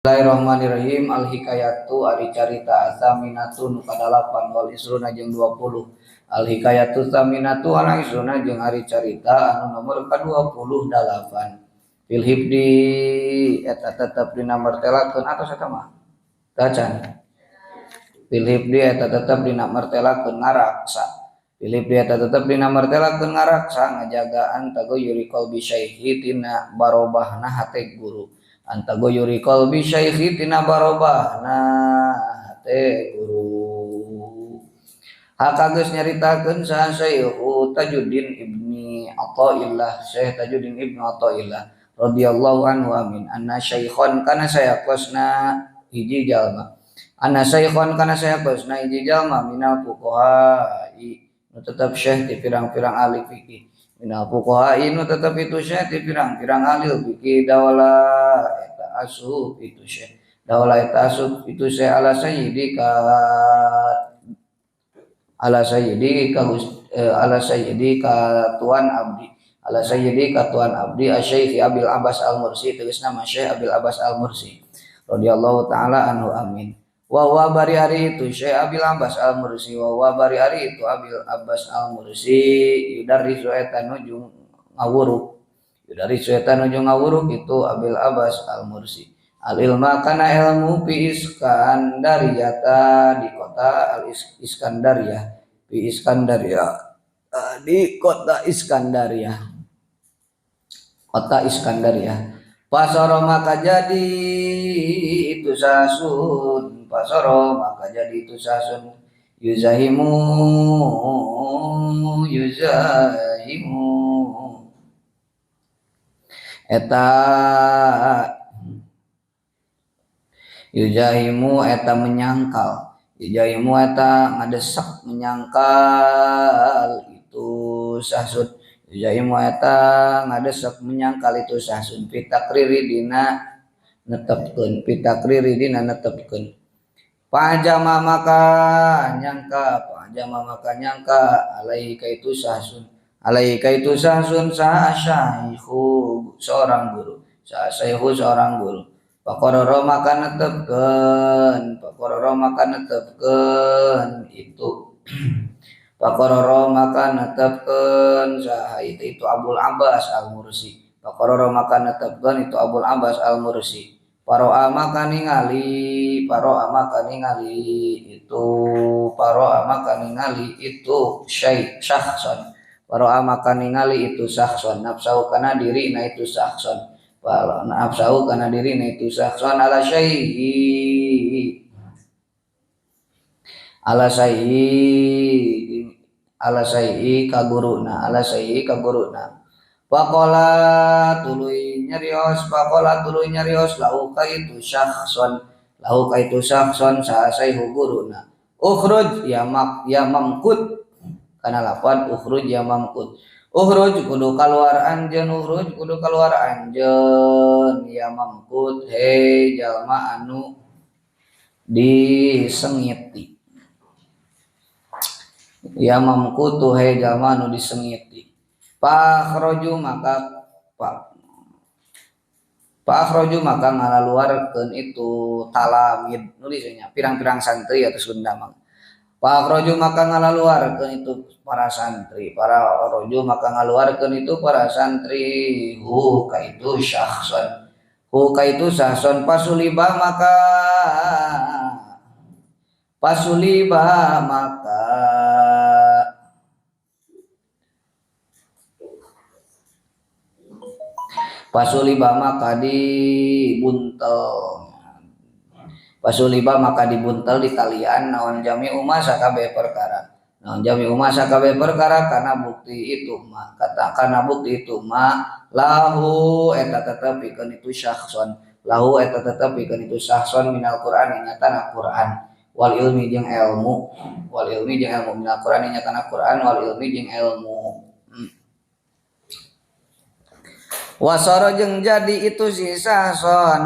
Bismillahirrahmanirrahim. Al-hikayatu ari carita asaminatu nu kadalapan wal isruna jeung 20. Al-hikayatu saminatu ala isruna jeung ari carita anu nomor ka-28. Fil hibdi eta tetep dina martelakeun atos eta mah. Tacan. Fil hibdi eta tetep dina martelakeun ngaraksa. Fil hibdi eta tetep dina martelakeun ngaraksa ngajagaan tagoyuri qalbi syaihi tina barobahna hate guru. Antagoyuri qalbi syaihi tina barobahna hate guru. Hakageus nyaritakeun saha Syekh Tajuddin Ibni Athaillah, Syekh Tajuddin Ibnu Athaillah radhiyallahu anhu amin. Anna syaikhon kana sayaqosna hiji jalma. Anna syaikhon kana sayaqosna hiji jalma minal fuqaha nu tetep syekh ti pirang-pirang ahli fikih. Minal fuqaha nu tetep itu syekh ti pirang-pirang ahli fikih dawala eta asub itu syekh. Dawala eta asub itu syekh ala sayyidi ka tuan abdi. Ala sayyidi ka tuan abdi asy-syekh Abil Abbas Al-Mursi, tegasna nama Syekh Abil Abbas Al-Mursi radhiyallahu taala anhu amin. Wa bari hari itu Syekh Abil Abbas Al-Mursi wa bari hari itu Abil Abbas Al-Mursi yudarisu eta nuju ngawuruk itu Abil Abbas Al-Mursi al-ilma kana ilmu fi Iskandariyata di kota Iskandariyah di kota Iskandariyah. Pasoro maka jadi itu sasun yuzahimu eta menyangkal, yuzahimu eta ngadesak menyangkal itu sasun, yuzahimu eta ngadesak menyangkal itu sasun pitakriri dina netepkeun pajama maka nyangka alaihi kaitu sasun sa syaihu seorang guru Pakororo maka netepkeun saha itu Abul Abbas Al-Mursi. Pakororo maka netepkeun itu Abul Abbas Al-Mursi. Paro'a maka ningali itu syakhson. Paro'a maka ningali itu syakhson nafsahu kana diri na itu syakhson. Nafsahu kana diri na itu syakhson ala syai'i kaguruna. Pakola tuluy nyarios lahu kaitu syakhson sa sayhu guruna. Ukhruj ya mamkut kana lapan ukhruj ya mamkut. Ukhruj kudu kaluar anjeun ya mamkut he jalma anu disengiti. Ya mamkutu he jalma anu disengiti. Pakhroju maka ngalaluarkeun itu talamid nulisnya pirang-pirang santri atau Sunda mah. Pakhroju maka ngalaluarkeun itu para santri hu kaitu syakhson pasuliba dibuntel di talian naon jami umma sakabeh perkara karena bukti itu mah lahu eta tetepikeun itu syakhson minal Qur'an nyatana Qur'an wal ilmi jeung ilmu minal Qur'an nyatana Qur'an wal ilmi jeung ilmu. Wasoro jeung jadi itu si Sahson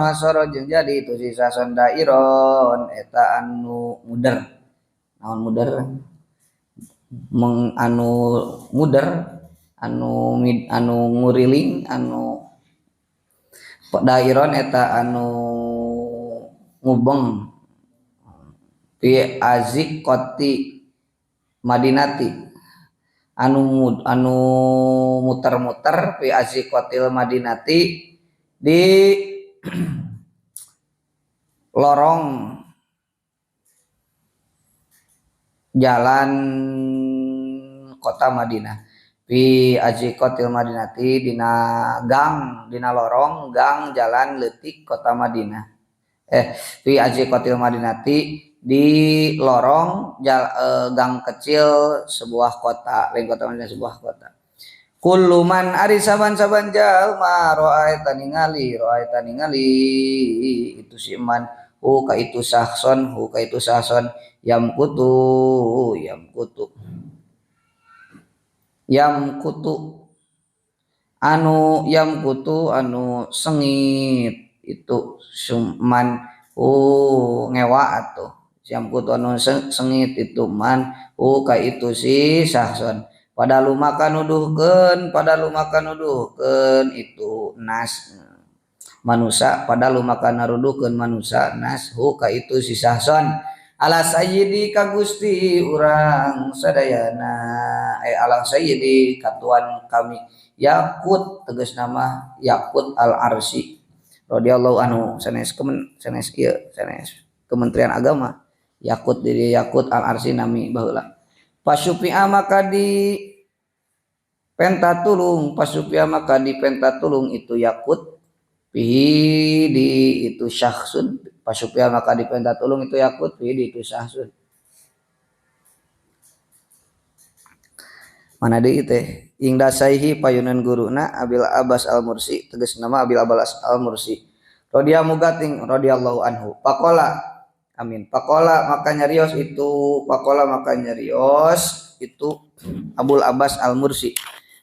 dairon eta anu muder. Naon muder? anu nguriling anu dairon eta anu ngubeng fi aziqati madinati anu muter-muter fi aziqatil madinati di lorong jalan kota Madinah fi aziqatil madinati dina gang dina lorong gang jalan leutik kota Madinah fi aziqatil madinati di lorong gang kecil sebuah kota lain kota Madinah sebuah kota kulluman ari saban-saban jalma roaita ningali itu si man hu ka itu sahson yam kutu anu sengit itu suman ngewa atuh yam kutu anu sengit itu man ka itu si sahson pada lumakan nuduhkeun itu nas manusia pada lumakan naruduhkeun manusia nas ka itu si sahson ala sayyidi ka Gusti urang sadayana ala sayyidi katuan kami Yakut tegas nama Yakut al Arsy radhiyallahu anhu sanes Kementerian Agama Yakut dari Yakut al Arsy nami baheula Pasyupi'a maka di pentatulung itu Yakut pihi di itu syakhsun Pasyupi'a maka di pentatulung itu Yakut pihi di itu syakhsun mana deui teh ingda saihi payunan guruna Abil Abbas Al-Mursi tegas nama Abil Abbas Al-Mursi radhiyallahu anhu faqala amin pakola maka nyarios itu Abul Abbas Al-Mursi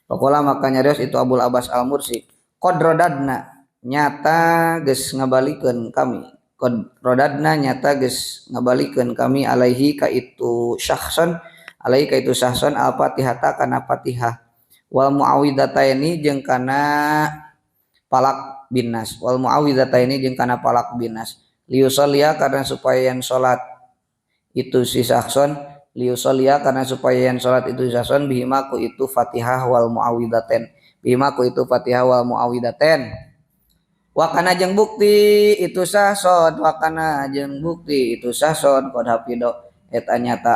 pakola maka nyarios itu Abul Abbas Al-Mursi qadrodadna nyata geus ngabalikeun kami alaihi ka itu syakhson al-Fatihah kana Fatihah wal muawwidataini jeung kana palak binnas liusolia karena supaya yang sholat itu si sahson bihima ku itu Fatihah wal muawwidaten wakana jeung bukti itu sahson qad hafido eta nyata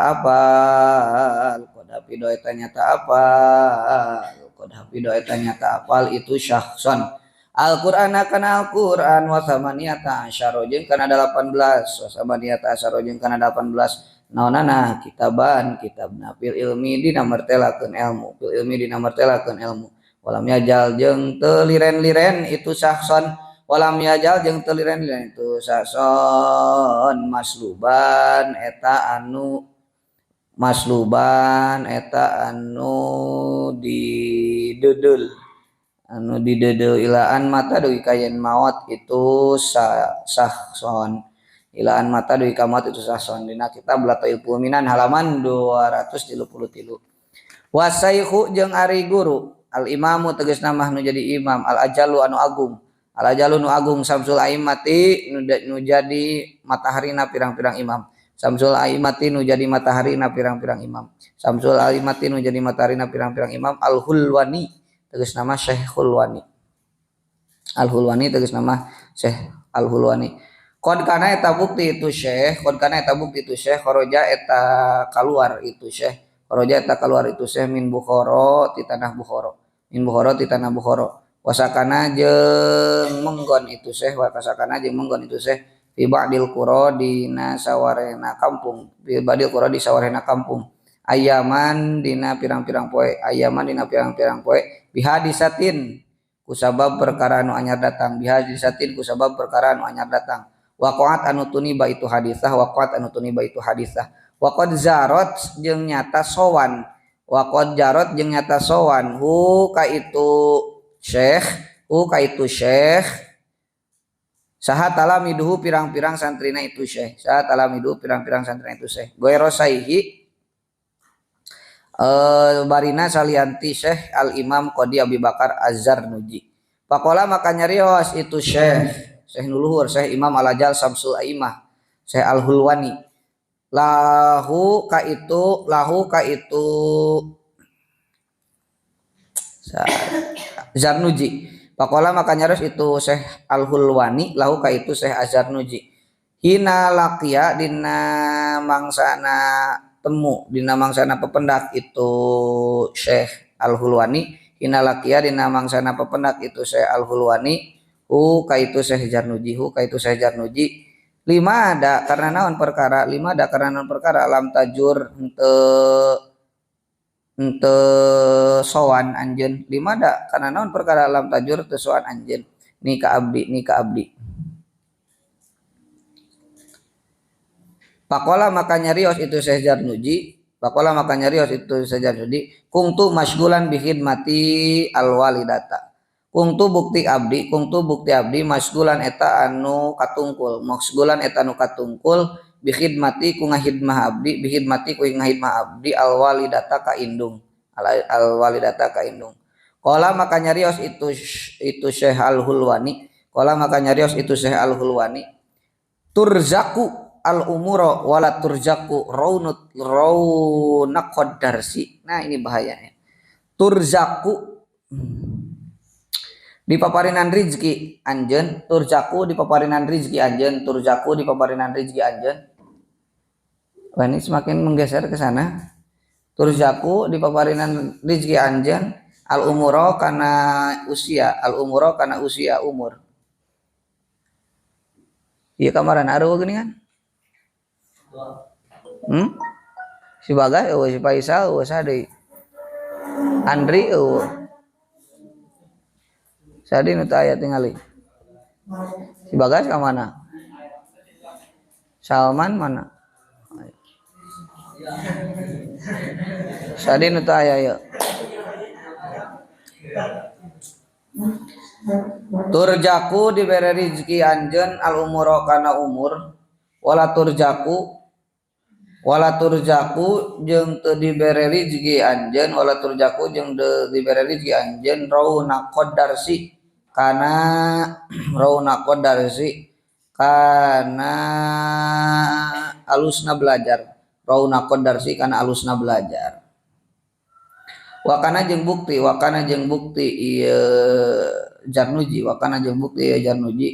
apal itu sahson Al-Qur'an kana Al-Qur'an wa samaniyata asyara jeung kana 18 naonana kitabna fil ilmi dina martelakeun ilmu walam yajal jeung teu liren-liren itu sahson masluban eta anu didedel ilaan mata deui kayen maot itu sahson ilaan mata deui ka maot itu sahson dina kitab Latail Fulminan halaman 233 wasaikhu jeung ari guru al imamu tegas nama nu jadi imam al ajalu nu agung samsul aimati nu jadi mataharina pirang-pirang imam al hulwani tegas nama Syekh Hulwani Syekh Al Hulwani qad kana eta bukti itu Syekh kharaja eta keluar itu Syekh min Bukhara ti tanah Bukhara wasakana jeung menggon itu Syekh fi ba'dil qura dina sawarehna kampung ayaman dina pirang-pirang poe bihadisatin kusabab perkara anu anyar datang waqa'at anu tuniba itu hadisah waqad zarat jeung nyata sowan hu ka itu syekh saha talamiduhu pirang-pirang santrina itu syekh goirosaihi barina salianti Syekh Al Imam Qadi Abi Bakar Az-Zarnuji. Faqala maka nyarios itu Syekh Syekh nuluhur Syekh Imam Al-Ajal Samsul Aimah Syekh Al-Hulwani lahu ka itu Zarnuji. Pakola maka nyaris itu Syekh Al-Hulwani lahu ka itu Syekh Az-Zarnuji. Hina laqiya dina mangsana temu dina mangsana pependak itu Syekh Al-Hulwani. Hina laqiya dina mangsana pependak itu Syekh Al-Hulwani hu ka itu Syekh Zarnuji lima ada karena naon perkara lam tajur ente sowan anjeun lima da karena naon perkara lam tajur teu sowan anjeun ni ka abdi Pakola maka nyarios itu Syekh Zarnuji kungtu masgulan bi khidmati alwalidata kungtu bukti abdi masgulan eta anu katungkul bi khidmati ku ngahidmah abdi alwalidata ka indung Qala maka nyarios itu Syekh Al-Hulwani turzaku al-umura wala turzaku raunaqad darsi. Nah ini bahayanya. Turzaku di paparinan rizki anjeun, turzaku di paparinan rizki anjeun. Wah ini semakin menggeser ke sana. Turzaku di paparinan rizki anjeun al-umura kana usia umur. Iya kamaran aruh geuningan. Si Bagas si Faisal sadi Andri sadi nu teu aya tingali si Bagas ka mana Salman mana sadi nu teu aya ya turjaku dibere rezeki anjeun al umuro kana umur wala turjaku jeung teu dibere rezeki anjeun rauna qadarsi kana alusna belajar wakana jeung bukti ieu Jarnuji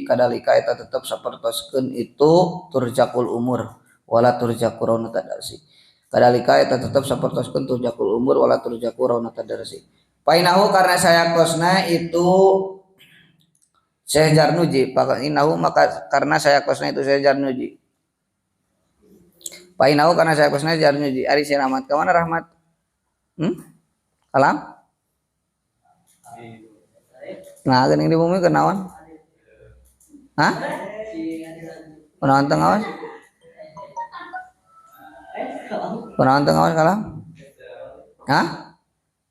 kadalika eta tetep sapertoskeun itu turjakul umur wala turjaku rauna tadarsi kadalika eta tetep sapertoskeun turjakul umur wala turjaku rauna tadarsi painahu karena saya kosna itu Syekh Jarnuji painahu maka karena saya kosna itu Syekh Jarnuji painahu karena saya kosna Jarnuji ari si Rahmat ka mana Rahmat alam nah geuning di bumi kenaon hah kunaon teu ngaos kalam hah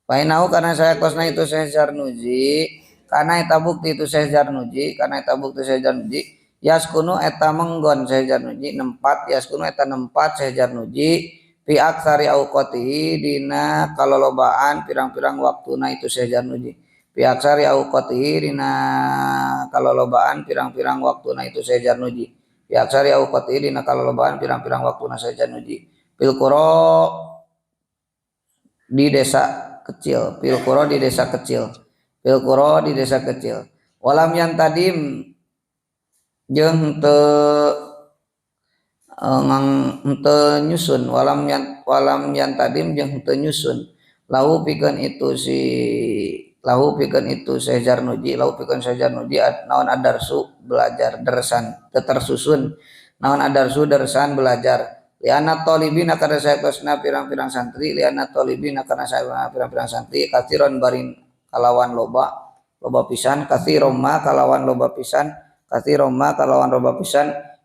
painahu karena saya kosna itu Syekh Jarnuji karena eta bukti itu Syekh Jarnuji yaskunu eta menggon Syekh Jarnuji nempat Syekh Jarnuji fi aksari auqatihi dina kalolobaan pirang-pirang waktuna itu Syekh Jarnuji fi aksari auqatihi dina kalolobaan pirang-pirang waktuna itu Syekh Jarnuji pilkuro di desa kecil walam yang tadim jeung teu nyusun walam yang tadim jeung teu nyusun lahu pikeun itu Syekh Jarnuji naon adarsu belajar dersan tersusun naon adarsu dersan belajar liana talibina kana saya kosna pirang-pirang santri katiron barin kalawan loba pisan kalawan loba pisan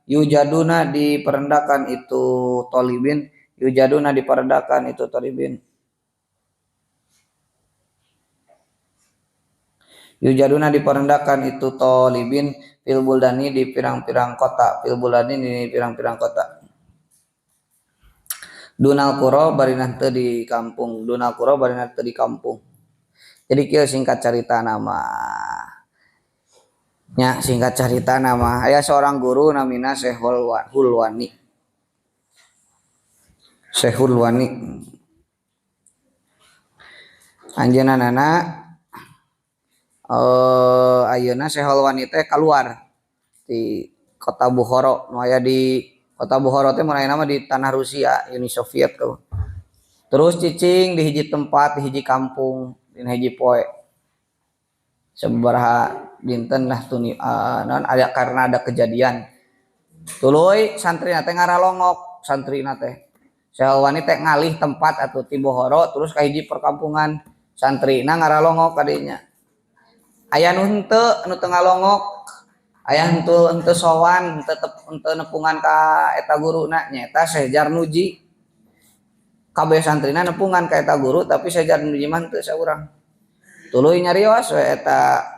yujaduna diperendakan itu talibin fil buldani di pirang-pirang kota Dunal Qura barinah teu di kampung. Jadi kieu singkat carita nama. nya singkat cerita nama aya seorang guru namina Hulwani. Syekh Hulwani anjeunna ayeuna Syekh Hulwani teh keluar di kota Bukhara nu aya di kota Bukhara teh mun ayeuna mah di tanah Rusia Uni Soviet tuh. Terus cicing di hiji tempat di hiji kampung di hiji poe sabaraha dinten lah tuni non ada karena ada kejadian tuluy santrina teh ngaralongok santrina teh Syekh Hulwani teh ngalih tempat atuh ti Bohoro terus ka hiji perkampungan santrina ngaralongok kadinya aya nu henteu anu teu ngalongok aya henteu sowan henteu nepungan ka eta guruna nyaeta Syekh Jarnuji kabeh santrina nepungan ka eta guru tapi Syekh Jarnuji mah henteu saurang tuluy nyarios we eta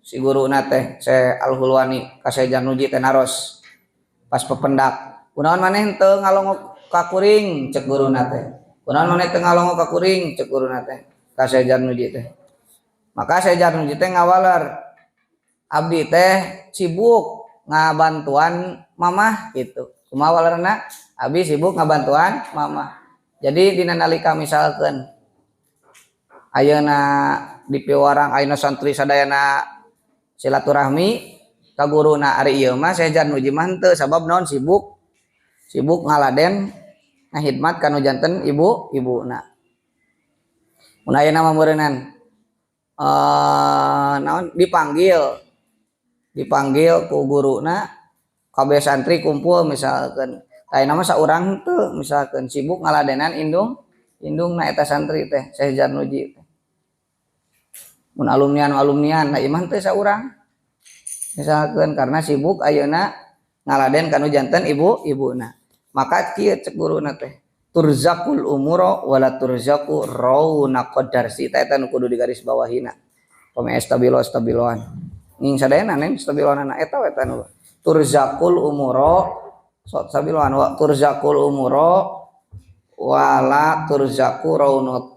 si guruna teh Syekh Al-Hulwani ka Syekh Jarnuji teh naros pas pependak kunaon maneh teu ngalongok ka kuring cek guruna teh kunaon maneh teu ngalongok ka kuring cek guruna teh ka Syekh Jarnuji teh maka Syekh Jarnuji teh ngawaler abdi teh sibuk ngabantuan mamah gitu kumaha walerna abdi sibuk ngabantuan mamah jadi dina nalika misalkeun ayeuna di piwarang ayeuna santri sadayana silaturahmi ka guruna ari ieu mah Syekh Jarnuji mah henteu sabab naon sibuk ngaladen ngahidmat kanu janten ibu-ibuna. Mun ayeuna mah meureunnan naon dipanggil ku guruna kabeh santri kumpul misalkeun ayeuna mah saurang henteu misalkeun sibuk ngaladenan indungna eta santri teh Syekh Jarnuji teh. Mun alumnian nah iman teh saurang misalkan karena sibuk ayeuna ngaladen kanu janten ibu-ibuna maka kieu cek guruna teh turzaqul umura wala turzaqu rauna qadarsi eta nu kudu digaris bawahina pame stabiloan ning sadayana neng stabiloanna eta nu turzaqul umura sok stabiloan wa turzaqul umura wala turzaqu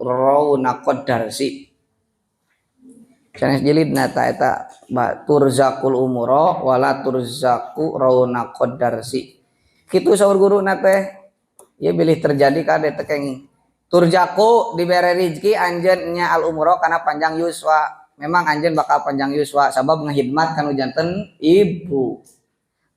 rauna qadarsi sanes jilidna eta turzaqul umura wala turzaqu rauna qadarsi kitu saur guruna teh ieu bilih terjadi kade tekeng turjaqu dibere rezeki anjeun nya al umura kana panjang yuswa memang anjeun bakal panjang yuswa sabab ngahidmat kanu janten ibu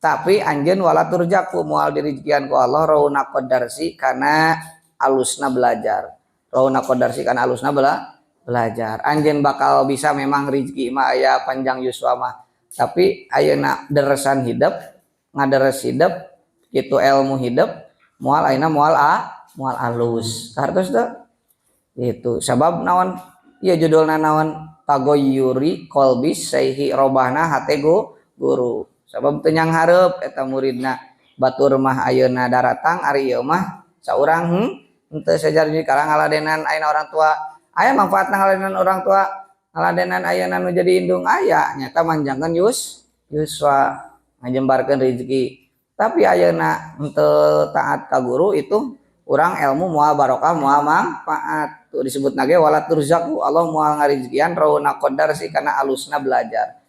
tapi anjeun wala turjaqu moal direzekian ku Allah rauna qadarsi kana alusna belajar rauna qadarsi kana alusna belajar anjeun bakal bisa memang rezeki mah aya panjang yuswa mah tapi ayeuna deresan hidup ngaderes hidup kitu ilmu hidup moal ayeuna moal alus hartos teh itu sabab naon ieu judulna naon tagoyuri qalbi sayhi robahna hate guru sabab teu nyang hareup eta muridna batur mah ayeuna daratang ari ieu mah saurang henteu sajarji karang ngaladenan ayeuna orang tua aya manfaatna ngaladenan orang tua ngaladenan ayeuna nu jadi indung aya nyata manjangkeun yuswa ngajembarkeun rezeki tapi ayeuna henteu taat ka guru itu urang ilmu moal barokah moal manfaat tuh disebut nage wala turzaqu Allah moal ngarizekian rauna qadar sih kana alusna belajar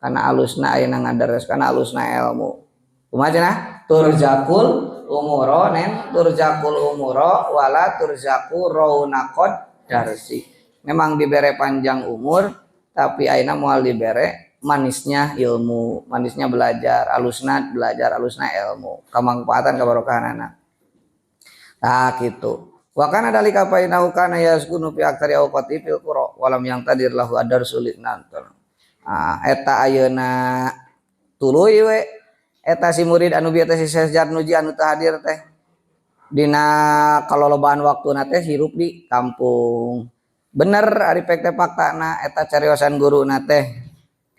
kana alusna ayeuna ngadares kana alusna ilmu kumaha cenah turzaqul umura nen turzaqul umura wala turzaqu rauna qadar sih memang dibere panjang umur tapi ayeuna moal dibere manisnya ilmu, manisnya belajar, alusna ilmu, kemanfaatan kebarokahanana. Nah gitu. Wa kana dalika painahu kana yaskunu fi aktsari awqati fil qura walam yang tadir lahu adar sulit nantor. Nah eta ayeuna tuluy we eta si murid anu bieu teh si Syekh Jarnuji anu teu hadir teh dina kalolobaan waktuna teh hirup di kampung. Bener ari pek teh faktana eta cariosan guruna teh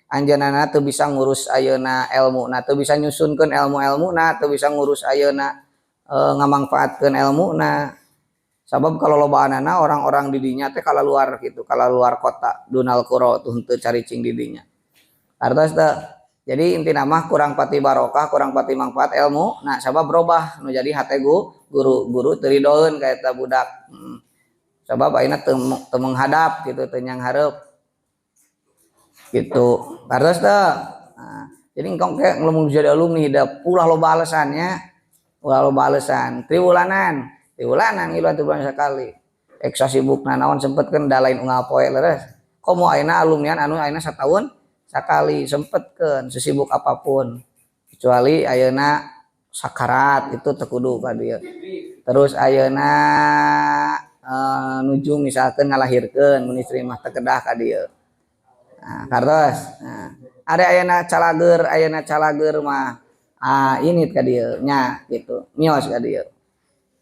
anjeunna teu bisa ngurus ayeuna ilmuna teu bisa nyusunkeun ilmu-ilmuna teu bisa ngurus ayeuna ngamangfaatkeun ilmuna sabab kalolobaanana orang-orang di dinya teh kala luar gitu kala luar kota dunal qura tuh henteu caricing di dinya artos teh jadi intina mah kurang pati barokah kurang pati manfaat ilmu nah sabab berubah nu jadi hate guru teu ridoeun ka eta budak sabab ayeuna teu menghadap gitu teu nyang hareup gitu. Kartos teh Nah, jadi engkong kayak ngelamun jadi alumni da ulah loba alasannya, ulah loba alasan. Triwulanan ngiluan 3 bulan sekali. Eksa sibukna naon sempetkeun da lain unggal poe leres. Komo ayeuna alumnian anu ayeuna setahun sekali sempetkeun sesibuk apapun. Kecuali ayeuna sakarat itu teu kudu ka dieu. Terus ayeuna nuju misalkan ngalahirkeun mun istri mah teu kedah ka dieu. Nah, kartos. Nah, ada ayeuna calager mah ini ka dieu nya gitu. Mios ka dieu.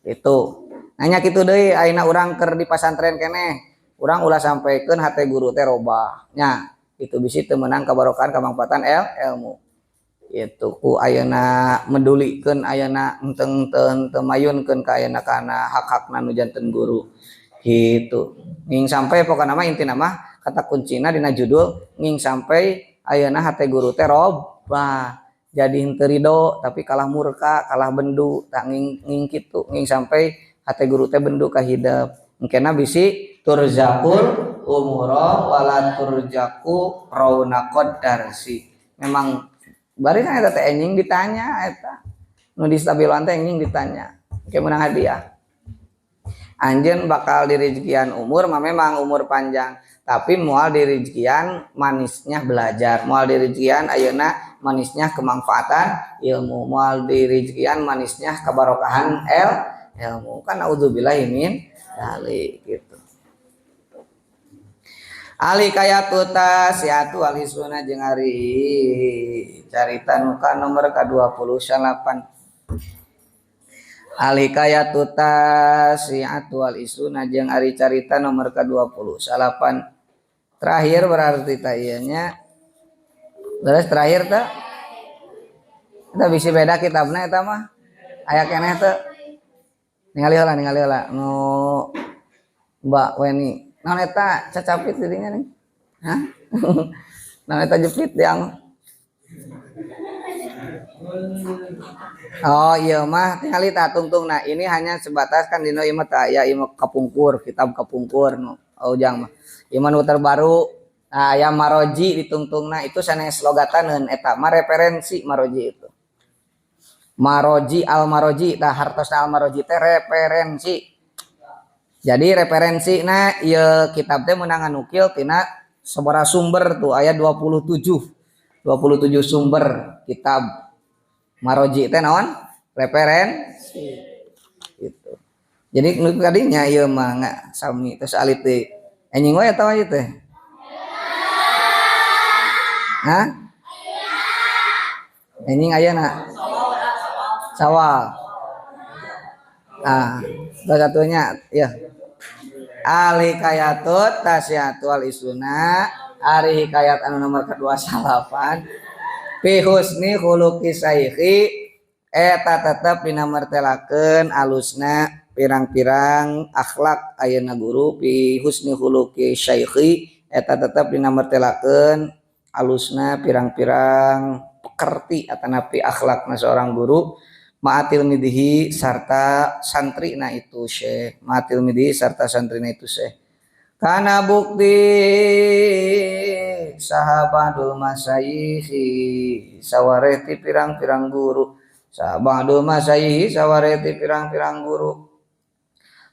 Itu. Nanya kitu deui ayeuna urang keur di pasantren keneh. Urang ulah sampaikeun hate guru teh robah. Nya, itu bisi teu meunang kabarokan kamangfaatan ilmu. Itu ku ayeuna medulikeun ayeuna henteu mayunkeun ka ayeuna kana hak-hakna nu janten guru. Gitu. Nging sampai pokona mah intina mah kata kuncina dina judul nging sampai ayeuna hate guru teh robah. Jadi henteu ridho tapi kalah murka, kalah bendu, tak nging kitu, nging sampai hate guru teh bendu ka hidep. Engkena bisi turzakul umura wala turjaku raunaqad darsi. Memang bari eta teh enjing ditanya eta. Nu distabilan teh enjing ditanya. Engke meunang hadiah. Anjeun bakal direjekian umur mah memang umur panjang, tapi moal direjekian manisnya belajar, moal direjekian ayeuna manisnya kemanfaatan ilmu, moal direjekian manisnya kabarokahan ilmu. Kan naudzubillahi min dzalik gitu. Ali kayatu tasiatu ali sunah jeung ari carita nu ka nomor ka-28. Ali kayatu tasiatu ali sunah jeung ari carita nomor ka-28. Terakhir berarti ta ieu nya. Terus terakhir teh kita bisa beda kitabna eta mah. Aya keneh teh. Ningali heula nu Mbak Weni. Naon eta cacapit didinya nih? Hah? Naon eta jepit yang oh iya mah tingali tah tungtungna ini hanya sebatas kan dino ieu mah tah aya ieu kapungkur, kitab kapungkur nu ujang mah. Ieu mah nu terbaru aya maroji ditungtungna itu sanes logataneun eta mah referensi maroji itu. Maroji al-maroji tah hartosna al-maroji teh referensi. Jadi referensina ieu kitab teh meunang nganukil tina sabaraha sumber tuh aya 27 sumber kitab maroji teh naon referensi gitu. Jadi nu kadinya ieu mah sami terus alit teh enjing we eta ieu teh. Hah? Enjing ayeuna sawal. Satunya ya. Ali kayatut tasyatu al isuna ari hikayat anu nomor ke-28 fi husni khuluqi saikhi eta tetep dinamartelakeun alusna pirang-pirang akhlak ayeuna guru fi husni khuluqi saikhi eta tetep dinamartelakeun alusna pirang-pirang pekerti atanapi akhlakna seorang guru ma'atil midhi sarta santrina itu syekh ma'atil midhi sarta santrina itu syekh kana bukti sahabadul masayikhi sawareti pirang-pirang guru sahabadul masayikhi sawareti pirang-pirang guru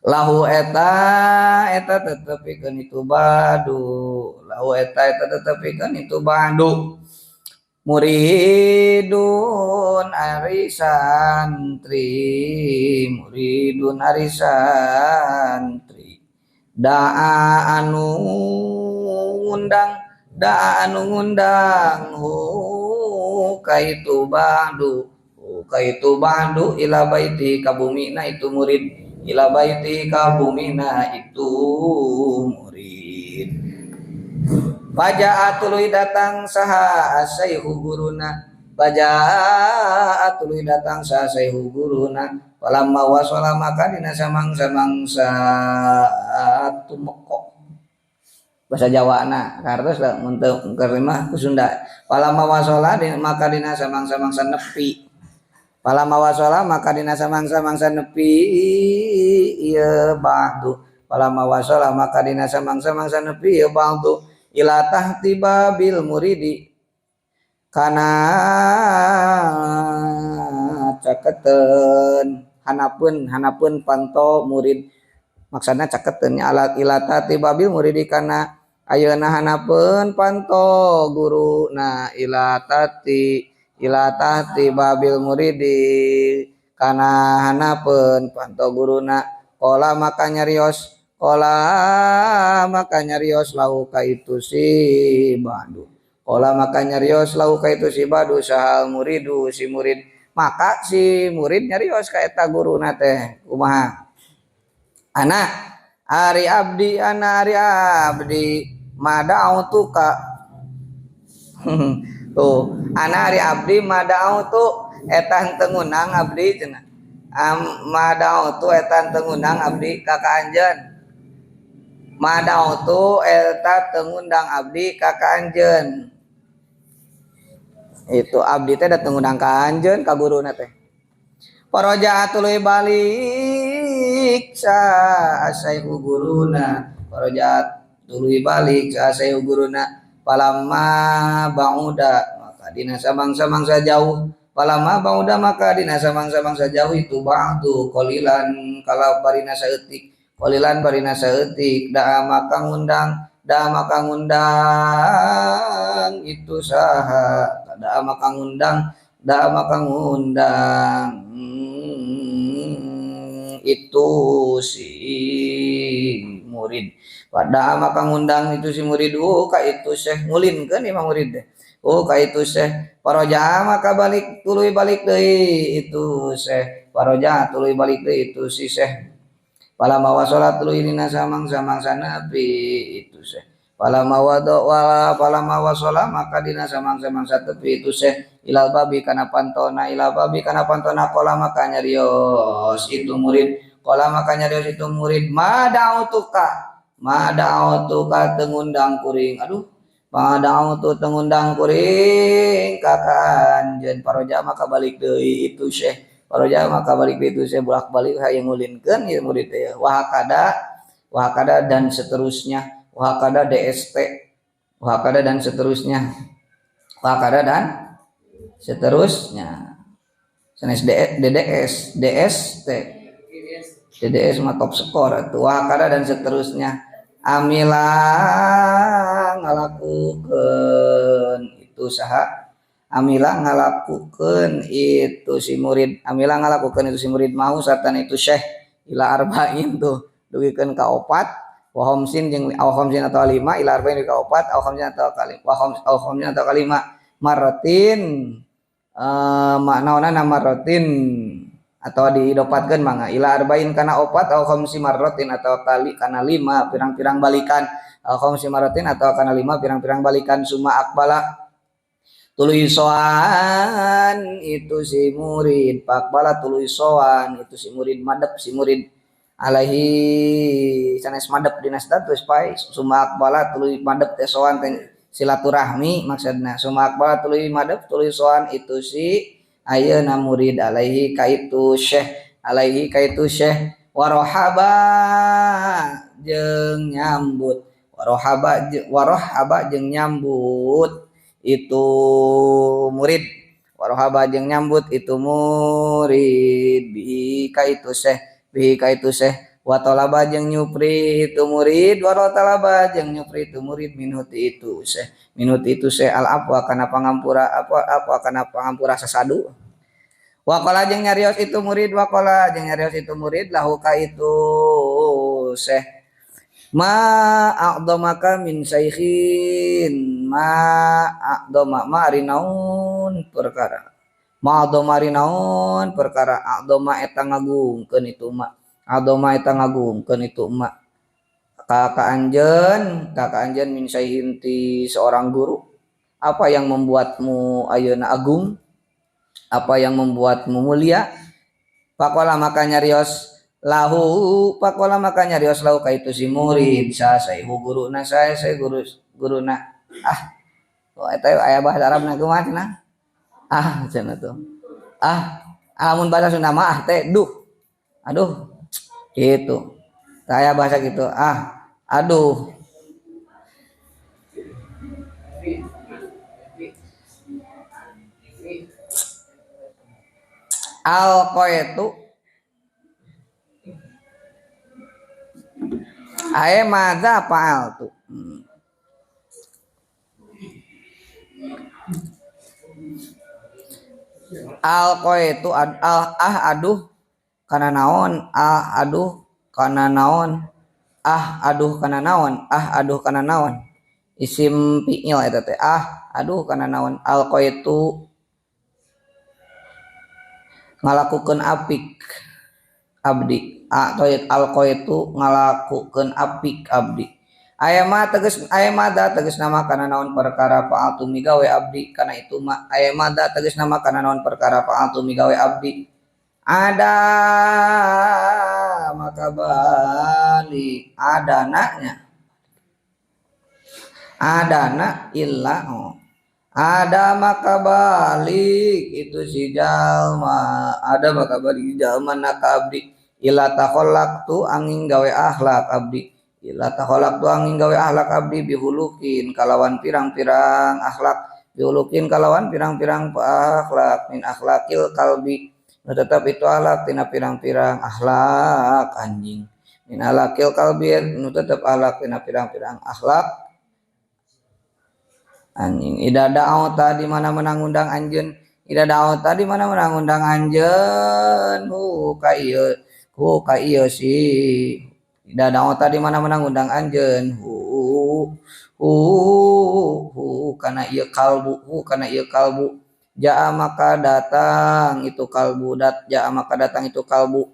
lahu eta tetepikeun itu badu lahu eta tetepikeun itu badu muridun ari santri da'a anu ngundang hu kaitu ba'du ila baiti kabumina itu murid ila baiti kabumina itu murid. Baja'a tuluy datang saha asaihu guruna baja'a tuluy datang saha asaihu guruna falamma wasala maka dina samangsa tumeko bahasa Jawana kartos da mun teu mah ku Sunda falamma wasala maka dina samangsa nepi falamma wasala maka dina samangsa nepi ieu ba'du falamma wasala maka dina samangsa nepi ieu ba'du ila tahti babil muridi kana caketeun hanapeun panto murid maksudna caketeun nya alat ilata tibabil muridi kana ayeuna hanapeun panto guruna ilatati babil muridi kana hanapeun panto guruna maka nyarios lau ka itu si badu maka nyarios lau ka itu si badu sahal muridu si murid maka si murid nyarios ka eta guruna teh kumaha ana ari abdi madautuka tuh ana ari abdi madautu eta teu ngundang abdi cenah madautu eta teu ngundang abdi ka anjeun madautu eta teu ngundang abdi ka anjeun itu abdi teh datang ngundang ka anjeun ka guruna teh paroja tuluy balik sa asaihu guruna paroja tuluy balik sa asaihu guruna palamma bauda maka dina samang-samangsa jauh palamma bauda maka dina samang-samangsa jauh itu ba'du qalilan kalau barina saeutik qalilan barina saeutik da maka ngundang itu saha da maka ngundang itu si murid pada maka ngundang itu si murid ka itu syekh ngulinkeun imam murid deh ka itu syekh paroja maka tuluy balik deui itu syekh paroja tuluy balik deui itu si syekh pala mawa salat tuluy dina samang-samang sanapi itu syekh pala mawa salat maka dina samang-samang satepi itu syekh ilal babi kana pantona qala maka nyarios itu murid madautuka tengundang kuring tengundang kuring kakan jen paroja maka balik deui itu syekh paroja maka balik deui itu syekh bolak-balik hayang ngulinkeun ieu murid teh wahakada dan seterusnya wahakada DST wahakada dan seterusnya sanes DDS mah top skor atuh wahakada dan seterusnya amila ngalakukeun itu saha amila ngalakukeun itu si murid mau satan itu syekh ila arba'in tuh dugikeun ka 4 wa khamsin jeung khamsin atau 5 ila arba'in ka 4 khamsin atau ka 5 maratin maknaona maratin atau didapatkeun mangga ila arba'in kana 4 au khamsi maratin atau kali kana 5 pirang-pirang balikan au khamsi maratin atau kana 5 pirang-pirang balikan summa akbala tuluy soan itu si murid pakbala tuluy soan itu si murid madep si murid alaihi sanes madep dina status pai summa akbala tuluy madep teh soan teh silaturahmi maksudna summa akbala tuluy madep tuluy soan itu si ayeuna murid alaihi kaitu syekh warohaba jeung nyambut warohaba jeung nyambut itu murid bi kaitu syekh wa talaba jeung nyupri itu murid wa talaba jeung nyupri itu murid minuti itu syekh al afwa kana pangampura sasadu wa qala jeung nyarios itu murid lahu ka itu syekh ma a'dhamaka min syaikhin arinaun perkara a'dhama eta ngagungkeun itu mak kakak anjeun min syaihin ti seorang guru apa yang membuatmu ayeuna agung apa yang membuatmu mulia pakola maka nyarios lahu ka itu si murid saihu guruna guruna eta aya bahasa Arabna kumaha cenah cenah tuh amun bahasa Sunda mah teh aduh gitu saya bahasa gitu aduh Alqaitu ae madza fa'altu. Alqaitu aduh kana naon aduh kana naon aduh kana naon aduh kana naon isim fi'il eta teh aduh kana naon alqaitu ngalakukeun apik abdi alqaitu ngalakukeun apik abdi aya mada tegas nama kana naon perkara fa'altu migawe abdi kana itu mah aya mada tegas nama kana naon perkara fa'altu migawe abdi ada maka balik adana illa ada maka balik itu si jalma ada maka balik jalma naka abdi ila takhallaqtu angin gawe akhlak abdi ila takhallaqtu angin gawe akhlak abdi bihulukin kalawan pirang-pirang akhlak bihulukin kalawan pirang-pirang akhlak min akhlakil kalbi tetap itu akhlak tina pirang-pirang akhlak anjing min akhlakil kalbi tetap akhlak tina pirang-pirang akhlak anjing ida da'au tadi mana menang undang anjeun ida da'au tadi mana menang undang anjeun ka ieu si ida da'au tadi mana menang undang anjeun kana ieu kalbu ja'a maka datang itu kalbu ja'a maka datang itu kalbu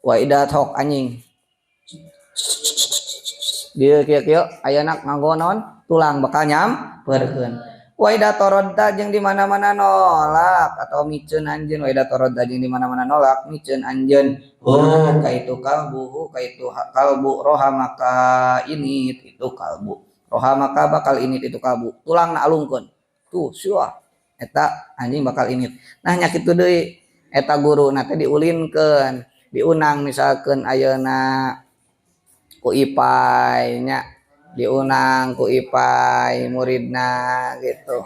wa ida thok anjing dia kieu ayeuna nganggo naon tulang bakal nyamperkeun wa ida taradda jeung di mana-mana nolak atau miceun anjeun wa ida taradda jeung di mana-mana nolak miceun anjeun ka itu kalbu roha maka ini itu kalbu roha maka bakal ini itu kalbu tulangna alungkeun tuh sia eta anjing bakal ini nah nya kitu deui eta guruna teh diulinkeun diunang misalkeun ayeuna ku ipai nya diunang ku ipai muridna gitu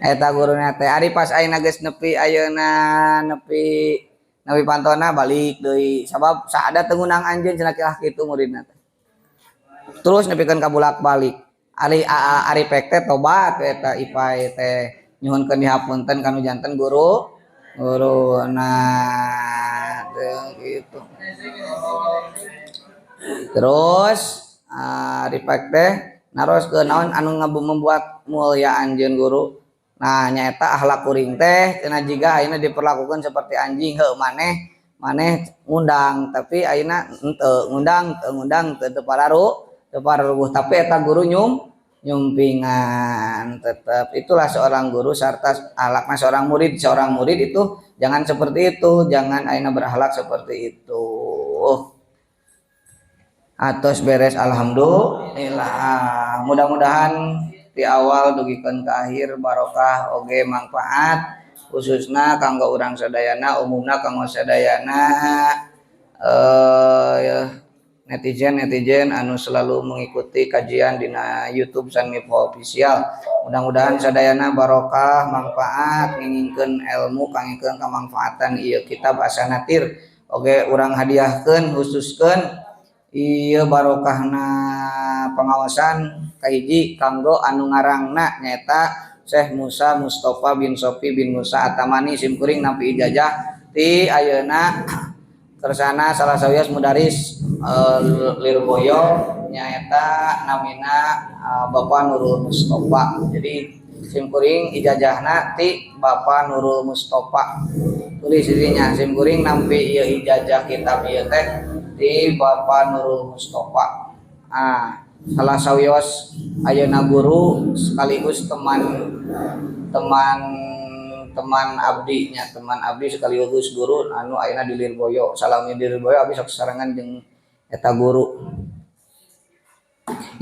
eta guruna teh ari pas ayeuna geus nepi ayeuna nepi pantona balik deui sabab saada teu ngunang anjeun cenah kitu muridna teh terus nepikeun ka bolak-balik ari pek teh tobat eta ipai teh nyuhunkeun dihapunten kanu janten guru nah gitu terus ripek teh naros ke naon anu membuat mulia anjeun guru nah nyaeta akhlak kuring teh cenah jiga ayeuna diperlakukan seperti anjing heuh maneh ngundang tapi ayeuna henteu ngundang teu pararuh tapi eta guru nyumpingan tetap itulah seorang guru sarta akhlakna seorang murid itu jangan seperti itu jangan ayeuna berakhlak seperti itu atos beres alhamdulillah mudah-mudahan di awal dugikeun ka akhir barokah oge manfaat khususna kanggo urang sadayana umumna kanggo sadayana netizen anu selalu mengikuti kajian dina YouTube Sanmipo Official mudah-mudahan sadayana barokah manfaat ngingkeun ilmu kangingkeun kamanfaatan ieu kitab asanatir oge urang hadiahkeun khususkeun ieu barokahna pengawasan kahiji kanggo anu ngaranna nyaeta Syekh Musa Mustafa bin Sofi bin Musa Atamani simkuring nampi ijazah ti ayeuna kersana salah sawias mudaris Lirboyo nyaeta namina Bapak Nurul Mustafa jadi simkuring ijazahna ti Bapak Nurul Mustafa tulis dirinya simkuring nampi ieu ijazah kitab ieu teh di Bapak Nurul Mustafa salah sawios ayeuna guru sekaligus teman abdi sekaligus guru anu ayeuna di Lirboyo salami di Lirboyo abis sok sarangan jeung eta guru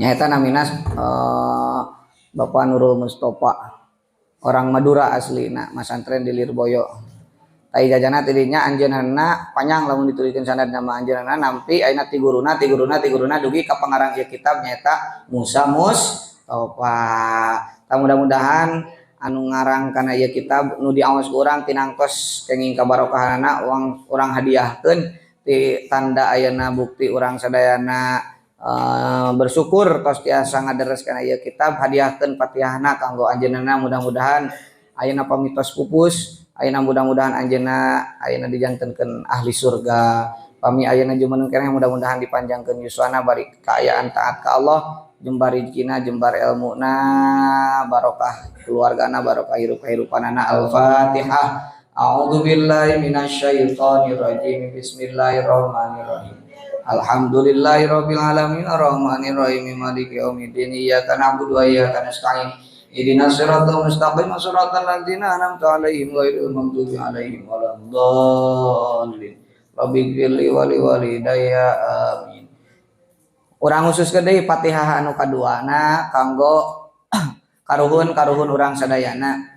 nyaeta namina Bapak Nurul Mustafa orang Madura aslina masantren di Lirboyo tai jajana tidinya anjeunna panjang lamun ditulikeun sanad nama anjeunna nampi ayeuna ti guruna dugi ka pangarang ieu kitab nyaeta Musa Mustafa mudah-mudahan anu ngarang kana ieu kitab nu diaos urang tinangtos kenging kabarokahanna urang hadiahkeun ti tanda ayeuna bukti urang sadayana bersyukur tos tiasa ngaderes kana ieu kitab hadiahkeun Fatihahna kanggo anjeunna mudah-mudahan ayeuna pamitos pupus ayeuna mudah-mudahan anjeunna ayeuna dijantenkeun ahli surga pami ayeuna jumeneng keneh mudah-mudahan dipanjangkeun yuswana bari kaayaan taat ka Allah jembar rizkina jembar ilmuna barokah keluargana barokah hirup-hirupanana al-Fatihah. A'udzu billahi minasyaitonir rajim. Bismillahirrahmanirrahim. Alhamdulillahirabbil alamin arrahmanir rahim maliki yaumiddin iyyaka na'budu wa iyyaka nasta'in ihdinas siratal mustaqim siratal ladzina an'amta 'alaihim ghairil maghdubi 'alaihim waladdallin. Rabbighfirli wa liwalidayya amin. Urang khususkeun deui Fatihah anu kaduana kanggo karuhun urang sadayana.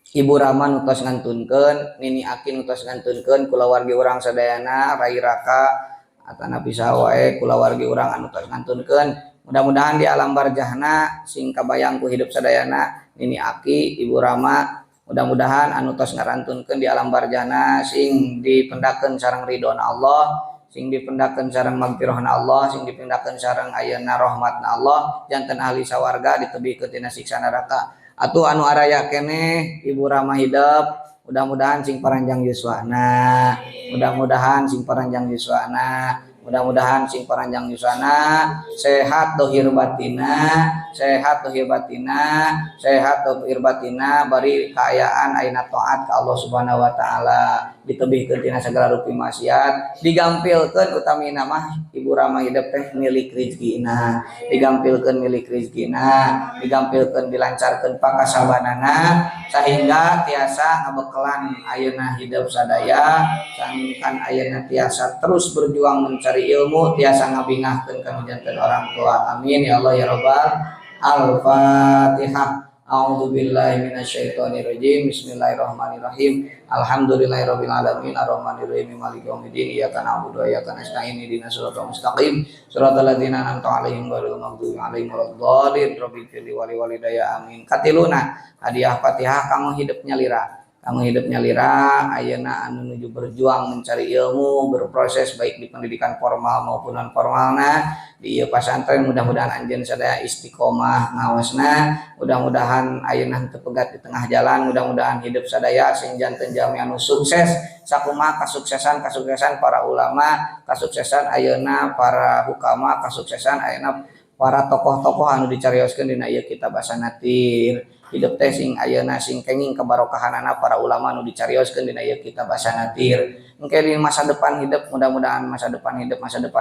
Ibu Rama nutos ngantunkeun, Nini Akin nutos ngantunkeun kulawargi urang sadayana, Rai Raka atana pisah wae kulawargi urang anu tos ngantunkeun. Mudah-mudahan di alam barjahna sing kabayang ku hidup sadayana Nini Aki, Ibu Rama, mudah-mudahan anu tos ngarantunkeun di alam barjahna sing dipendakeun sareng ridhona Allah, sing dipendakeun sareng magfirahna Allah, sing dipendakeun sareng ayeuna rahmatna Allah, janten ahli sawarga ditebihkeun tina siksa neraka. Atuh anu araya keneh Ibu Rama hidup mudah-mudahan sing paranjang yuswana, mudah-mudahan sing paranjang yuswana, mudah-mudahan sing paranjang yuswana, sehat dohir batina, sehat dohir batina, sehat dohir batina, bari kaayaan ayeuna taat ka Allah Subhanahu wa taala, ditebihkeun tina sagala rupi maksiat, digampilkeun utamina mah Ibu Rama hidup teh milik rezekina, digampilkeun milik rezekina, digampilkeun dilancarkeun pakasabanana sehingga tiasa ngabekelan ayeuna hidup sadaya sangkan ayeuna tiasa terus berjuang mencari ilmu tiasa ngabingahkeun ka janten orang tua amin ya Allah ya rabbal al-Fatihah. A'udzu billahi minasyaitonir rajim. Bismillahirrahmanirrahim. Alhamdulillahirabbil alamin arrahmanir rahim maliki yaumiddin iyyaka na'budu wa iyyaka nasta'in ihdinas siratal mustaqim siratal ladzina an'amta 'alaihim ghairil maghdubi 'alaihim waladdallin. Rabbighfirli wa liwalidayya amin. Katiluna hadiah Fatihah kamu hidupnya lira. Kamu hidupnya lira ayeuna anu nuju berjuang mencari ilmu berproses baik di pendidikan formal maupun non formalna di pesantren mudah-mudahan anjeun sadaya istiqomah ngawasna mudah-mudahan ayeuna teu pegat di tengah jalan mudah-mudahan hidup sadaya sing janten jalmi anu sukses sakumaha kasuksesan para ulama kasuksesan ayeuna para hukama kasuksesan ayeuna para tokoh-tokoh anu dicarioskeun dina ieu kitab Asanatir hidup teh sing ayeuna sing kenging kabarokahanana para ulama anu dicarioskeun dina ieu kitab Asanatir engke di masa depan hidup mudah-mudahan masa depan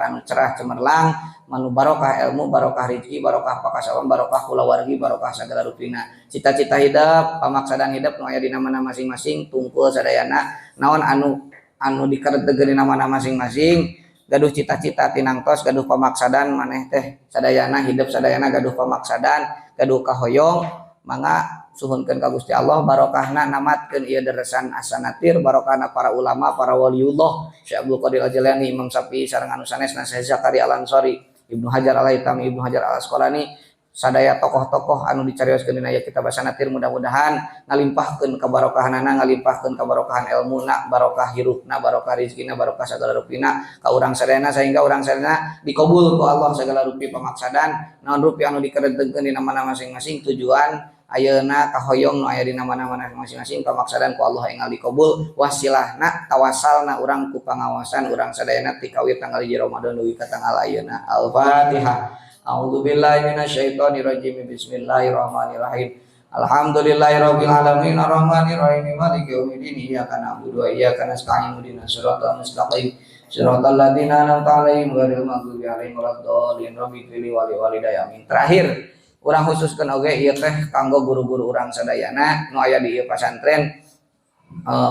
anu cerah cemerlang manu barokah ilmu barokah rezeki barokah pakasawan barokah kulawargi barokah sagala rupina cita-cita hidup pamaksadan hidup nu aya dina mana masing-masing tungkul sadayana naon anu dikaretegeun dina mana masing-masing gaduh cita-cita tinangtos gaduh pamaksadan maneh teh sadayana hidup sadayana gaduh pamaksadan gaduh kahoyong mangga suhunkeun ka Gusti Allah barokahna namatkeun ieu deresan Asanatir barokahna para ulama para waliullah Syekh Abdul Qadir Al-Jilani Imam Syafi'i sareng anu sanesna Syekh Zakaria Al-Ansari Ibnu Hajar Al-Haytami Ibnu Hajar Al-Asqalani sadaya tokoh-tokoh anu dicarioskeun dina ieu kitab Asanatir mudah-mudahan ngalimpahkeun kabarokahanana ngalimpahkeun kabarokahan ilmuna barokah hirupna barokah rezekina barokah sagala rupina ka urang sadayana sehingga urang sadayana dikabul ku Allah sagala rupi pamaksadan naon rupi anu dikerentegkeun dina mana masing-masing tujuan ayeuna kahoyong nu aya dina mana-mana masing-masing pamaksadan ku Allah enggal dikabul wasilahna tawasalna urang ku pangawasan urang sadayana ti kawit tanggal 1 Ramadan dugi ka tanggal ayeuna al-Fatihah. A'udzu billahi minasyaitonir rajim. Bismillahirrahmanirrahim. Alhamdulillahirabbil alamin arrahmanir rahim maliki yaumiddin iyyaka na'budu wa iyyaka nasta'in ihdinas siratal mustaqim siratal ladzina an'amta 'alaihim ghairil maghdubi alaihim waladdallin. Rabbighfirli wa liwalidayya amin. Terakhir urang khususkeun oge ieu teh kanggo guru-guru urang sadayana nu aya di ieu pesantren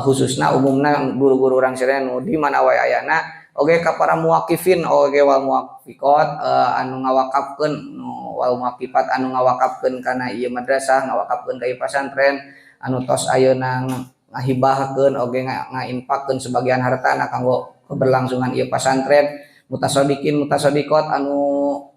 khususna umumna guru-guru urang sadayana nu di mana wae ayana oge ka para muwaqifin oge wal muwaqfiqat anu ngawakafkeun wal muwaqifat anu ngawakafkeun kana ieu madrasah ngawakafkeun ka ieu pesantren anu tos ayeuna ngahibahkeun oge ngainfakkeun sebagian hartana kanggo keberlangsungan ieu pesantren mutasodiqin mutasodiqat anu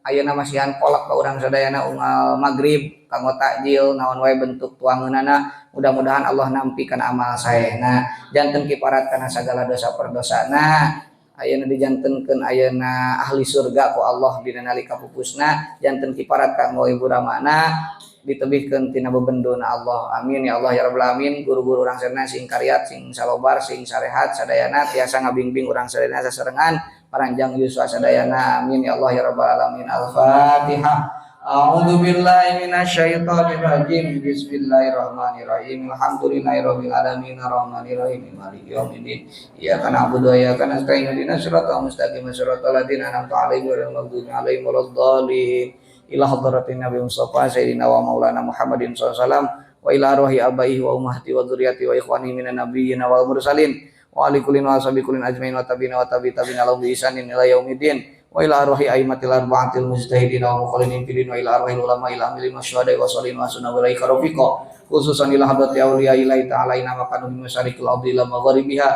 ayeuna masihan kolak ka urang sadayana unggal magrib kanggo takjil naon wae bentuk tuangeunana, mudah-mudahan Allah nampikan amal saena, janten kiparat kana sagala dosa perdosana. Ayeuna dijantenkeun ayeuna ahli surga ku Allah dina nalika pupusna, janten kiparat kanggo ibu ramana ditebihkeun tina bebenduna Allah. Amin ya Allah ya rabbal alamin. Guru-guru urang sadayana sing karyat sing salobar sing sarehat sadayana tiasa ngabimbing urang sadayana saserengan paranjang yuswa sadayana. Amin ya Allah ya rabbal alamin. Al-Fatihah. A'udzu billahi minasyaitonir rajim. Bismillahirrahmanirrahim. Alhamdulillahirabbil alamin arrahmanir rahim maliki yaumiddin. Iyyaka na'budu wa iyyaka nasta'in ihdinas siratal mustaqim siratal ladzina an'amta 'alaihim ghairil maghdubi 'alaihim waladdallin. Ila hadratin Nabi Mustafa Sayyidina wa Maulana Muhammadin SAW wa ila arwahi abaihi wa ummahati wa dzurriyyati wa ikhwani minan nabiyyin wal mursalin wa ali kullin wa ashabi kullin ajmain wa tabi'ina wa tabi'ina lahum bi ihsanin ila yaumiddin wa ila arwahi aimatil arba'atil mujtahidin wa muqallidin fidin wa ila arwahi ulama ila amilin wa syuhada wa salihin wa sunna wa ilaika rafiqa khususan ila hadrati auliya ilahi ta'ala ina makanu min masyariqil ardi ila magharibiha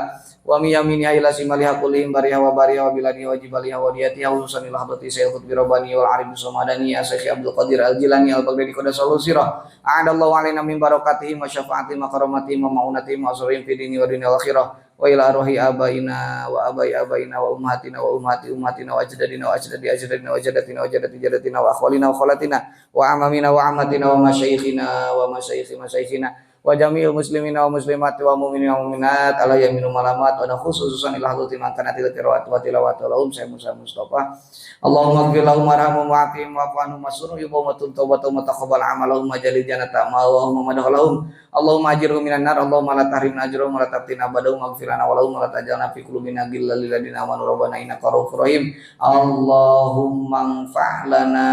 wa miyaminiha ila simaliha kullihim bariha wa bariha wa bilani wa jibaliha wa diyatiha khususan ila hadrati sayyid birabani wal arif somadani ya Syekh Abdul Qadir Al-Jilani Al-Baghdadi qadasallahu sirah a'adallahu alaina min barakatihim wa syafaatihim wa karamatihim wa ma'unatihim wa asrihim fid dini wa dunya wal akhirah wa ila arwahi abaina wa abai abaina wa ummahatina wa ummati ummatina wa ajdadina wa ajdadi ajdadina wa jaddatina wa jaddati jaddatina wa akhwalina wa khalatina wa amamina wa ammatina wa masyayikhina wa masyayikhi masyayikhina wa jami'il muslimina wa muslimati wa mu'minina wa mu'minat ala yaminu malamat wa khususan ila hadrati man kana tilawat wa tilawat lahum saya Musa Mustafa Allahumma ighfir lahum warhamhum wa'afihim wa'fu anhum wasruhum yawmatun tawbatun mutaqabbal amalahum majalil jannata ma'awahum madakhalahum Allahumma ajirhum minan nar Allahumma la tahrimna ajrahum wa la taftina badahum waghfir lana wa lahum wa la tajalna fi qulubina ghillan lil ladzina amanu rabbana innaka ra'ufur rahim Allahumma anfa' lana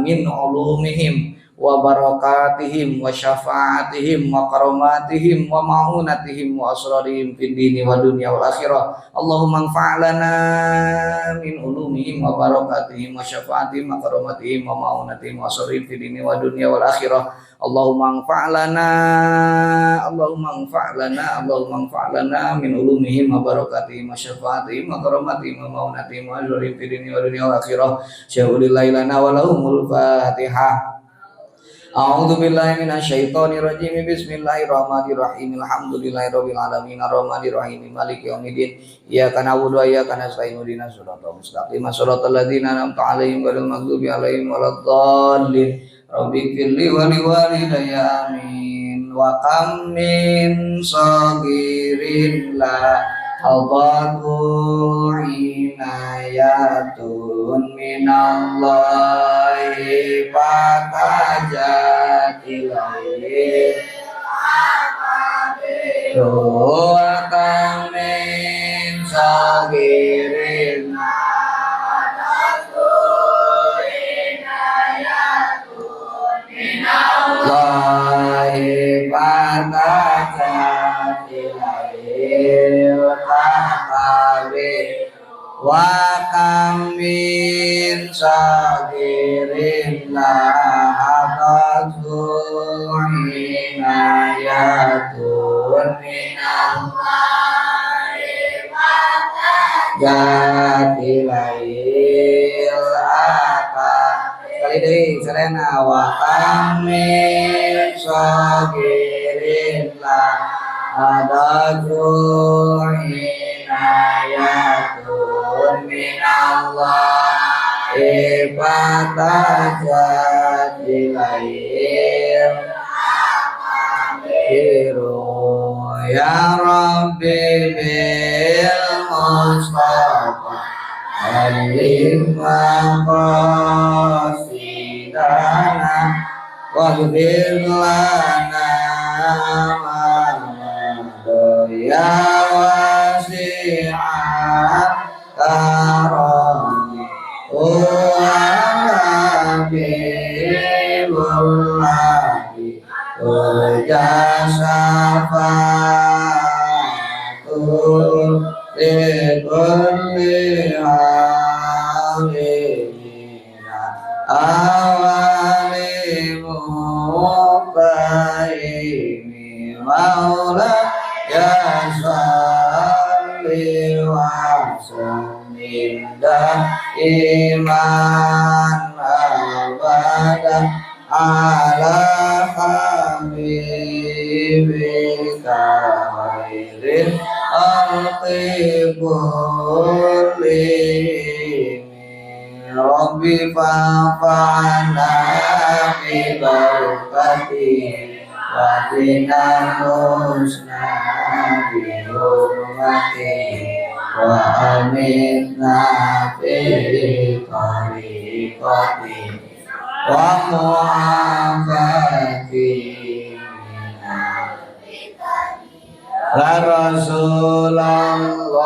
min ulumihim wa barakatihim wa syafaatihim wa karamatihim wa ma'unatihim wa asrarihim fid dini wa dunya wal akhirah Allahumma anfa'lana min ulumihim wa barakatihim wa syafaatihim wa karamatihim wa ma'unatihim wa asrarihim fid dini wa dunya wal akhirah Allahumma anfa'lana Allahumma anfa'lana Allahumma anfa'lana min ulumihim wa barakatihim wa syafaatihim wa karamatihim wa ma'unatihim wa asrarihim fid dini wa dunya wal akhirah sya'ulillahi lana wa lahumul Fatihah. A'udzu billahi minasyaitonir rajim. Bismillahirrahmanirrahim. Alhamdulillahirabbil alamin arrahmanir rahim maliki yaumiddin. Iyyaka na'budu wa iyyaka nasta'in ihdinas siratal mustaqim siratal ladzina an'amta 'alaihim ghairil maghdubi 'alaihim waladdallin. Rabbighfirli wa liwalidayya amin. Wa kam min saghirin la Allahu inayatun minallahi fatajat ilaihi wa kam min sagirin minallahi fatajat ilaihi wa kam min sagirin la hadzu inayatun minallahi jatilail apa kali deui sarena wa kam min sagirin la hadzu inayatun minallahi fatajat ilaihim ya Rabbi bil Mustafa alim qasidana waghfir lana ya wasi'at karami Wabibullahi Ujasafatu Likulli alimina Awalimu Baini Maula Ya Salli wa Sallim iman ala habibika khairil khalqi kullihim Rabbi fa'fa'na bi barakati wa qina husna bi hurmati wa amitna fi tariqati wa mu'afati la rasul